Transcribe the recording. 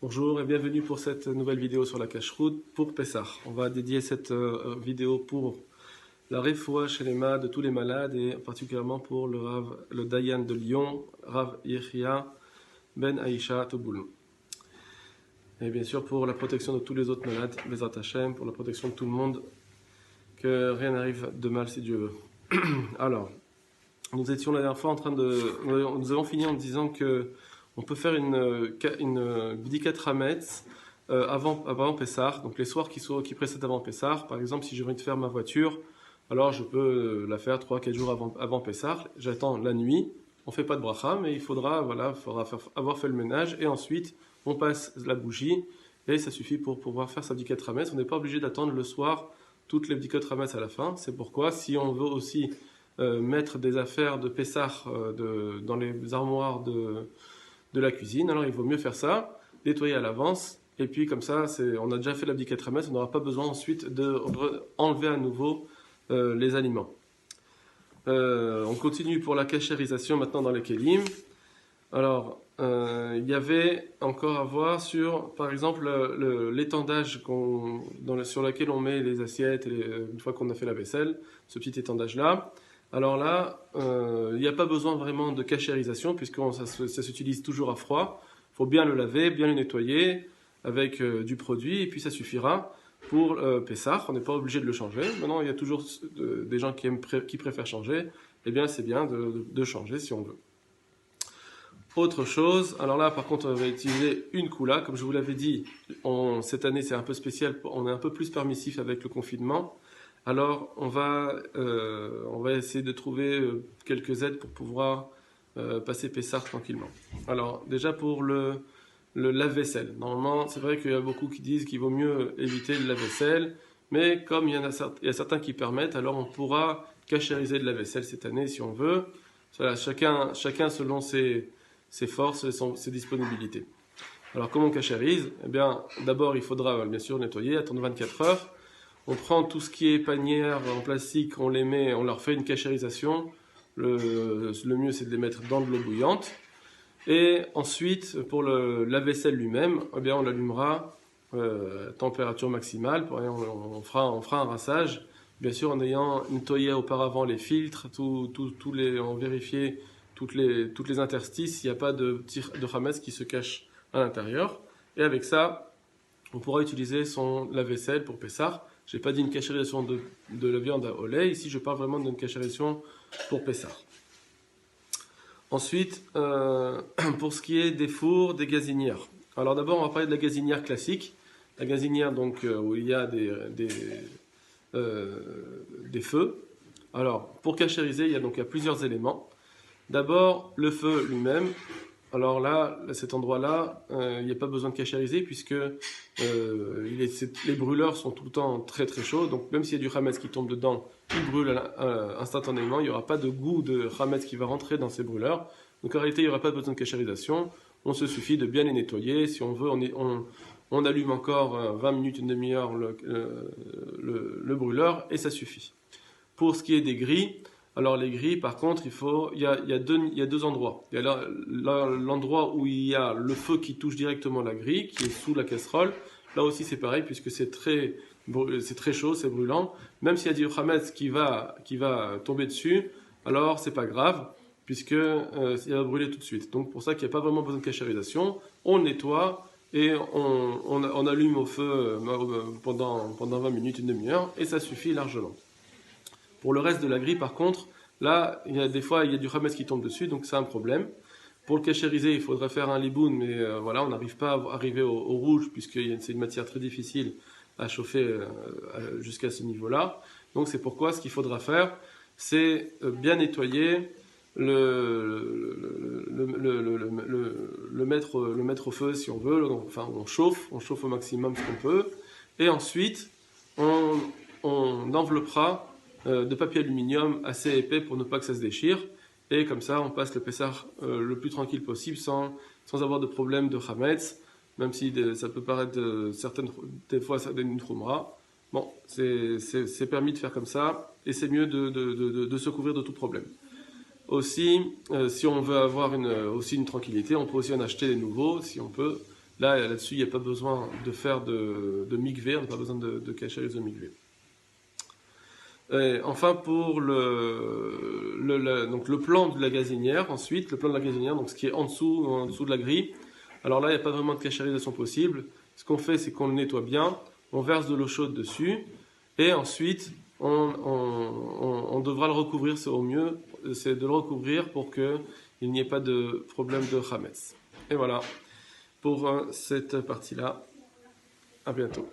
Bonjour et bienvenue pour cette nouvelle vidéo sur la cache-route pour Pessah. On va dédier cette vidéo pour la refoua shelema de tous les malades et particulièrement pour le Dayan de Lyon, Rav Yechia Ben Aïcha Toboul. Et bien sûr pour la protection de tous les autres malades, Bezrat Hashem, pour la protection de tout le monde, que rien n'arrive de mal si Dieu veut. Alors, nous étions la dernière fois nous avons fini en disant que on peut faire une bdikat Hametz avant Pessah, donc les soirs qui précèdent avant Pessah. Par exemple, si j'ai envie de faire ma voiture, alors je peux la faire 3-4 jours avant Pessah. J'attends la nuit, on ne fait pas de bracha, mais il faudra avoir fait le ménage, et ensuite on passe la bougie, et ça suffit pour pouvoir faire sa bdikat Hametz. On n'est pas obligé d'attendre le soir toutes les bdikot Hametz à la fin. C'est pourquoi, si on veut aussi mettre des affaires de Pessah dans les armoires de la cuisine, alors il vaut mieux faire ça, nettoyer à l'avance, et puis comme ça, on a déjà fait l'abdicat Hametz, on n'aura pas besoin ensuite d'enlever à nouveau les aliments. On continue pour la kashérisation maintenant dans les kelim. Alors, il y avait encore à voir sur, par exemple, l'étendage sur lequel on met les assiettes une fois qu'on a fait la vaisselle, ce petit étendage-là. Alors là, il n'y a pas besoin vraiment de kashérisation puisque ça s'utilise toujours à froid. Il faut bien le laver, bien le nettoyer avec du produit et puis ça suffira pour Pessah. On n'est pas obligé de le changer. Maintenant, il y a toujours des gens qui préfèrent changer. Eh bien, c'est bien de changer si on veut. Autre chose, alors là par contre on va utiliser une koula, comme je vous l'avais dit, cette année c'est un peu spécial, on est un peu plus permissif avec le confinement. Alors, on va essayer de trouver quelques aides pour pouvoir passer Pessah tranquillement. Alors, déjà pour le lave-vaisselle. Normalement, c'est vrai qu'il y a beaucoup qui disent qu'il vaut mieux éviter le lave-vaisselle, mais comme il y a certains qui permettent, alors on pourra cachériser de la vaisselle cette année si on veut. Voilà, chacun selon ses forces et ses disponibilités. Alors, comment on cachérise ? Eh bien, d'abord, il faudra bien sûr nettoyer, attendre 24 heures. On prend tout ce qui est panières en plastique, on leur fait une cachérisation. Le mieux, c'est de les mettre dans de l'eau bouillante. Et ensuite, pour le lave-vaisselle lui-même, eh bien, on l'allumera température maximale. On fera un rinçage. Bien sûr, en ayant nettoyé auparavant les filtres, on vérifie toutes les interstices, il n'y a pas de hametz qui se cache à l'intérieur. Et avec ça, on pourra utiliser son lave-vaisselle pour Pessah. Je n'ai pas dit une cachérisation de la viande à olé. Ici, je parle vraiment d'une cachérisation pour Pessah. Ensuite, pour ce qui est des fours, des gazinières. Alors d'abord, on va parler de la gazinière classique. La gazinière donc, où il y a des feux. Alors, pour cachériser, il y a plusieurs éléments. D'abord, le feu lui-même. Alors là, cet endroit-là, il n'y a pas besoin de cachériser puisque les brûleurs sont tout le temps très très chauds. Donc même s'il y a du hametz qui tombe dedans, il brûle instantanément. Il n'y aura pas de goût de hametz qui va rentrer dans ces brûleurs. Donc en réalité, il n'y aura pas besoin de cachérisation. On se suffit de bien les nettoyer. Si on veut, on allume encore 20 minutes, une demi-heure le brûleur et ça suffit. Pour ce qui est des grilles, alors les grilles, par contre, il y a deux endroits. Il y a l'endroit où il y a le feu qui touche directement la grille, qui est sous la casserole. Là aussi c'est pareil, puisque c'est très chaud, c'est brûlant. Même s'il y a du hametz qui va tomber dessus, alors c'est pas grave, puisque il va brûler tout de suite. Donc pour ça qu'il n'y a pas vraiment besoin de cachérisation, on nettoie et on allume au feu pendant 20 minutes, une demi-heure, et ça suffit largement. Pour le reste de la grille, par contre, là, des fois, il y a du hametz qui tombe dessus, donc c'est un problème. Pour le cachériser, il faudrait faire un liboun, mais voilà, on n'arrive pas à arriver au rouge, puisque c'est une matière très difficile à chauffer jusqu'à ce niveau-là. Donc c'est pourquoi ce qu'il faudra faire, c'est bien nettoyer, le mettre au feu si on veut, enfin on chauffe au maximum ce qu'on peut, et ensuite on enveloppera de papier aluminium assez épais pour ne pas que ça se déchire, et comme ça on passe le Pessah le plus tranquille possible sans avoir de problème de hametz, même si ça peut paraître des fois ça donne une troumra. Bon, c'est permis de faire comme ça, et c'est mieux de se couvrir de tout problème. Aussi, si on veut avoir aussi une tranquillité, on peut aussi en acheter des nouveaux si on peut, Là-dessus, il n'y a pas besoin de faire de mikvé, on n'a pas besoin de kasher de mikvé. Et enfin, pour donc le plan de la gazinière, ensuite, le plan de la gazinière, donc ce qui est en dessous de la grille. Alors là, il n'y a pas vraiment de kasherisation possible. Ce qu'on fait, c'est qu'on le nettoie bien, on verse de l'eau chaude dessus, et ensuite, on devra le recouvrir, c'est au mieux, c'est de le recouvrir pour qu'il n'y ait pas de problème de chametz. Et voilà, pour cette partie-là. À bientôt.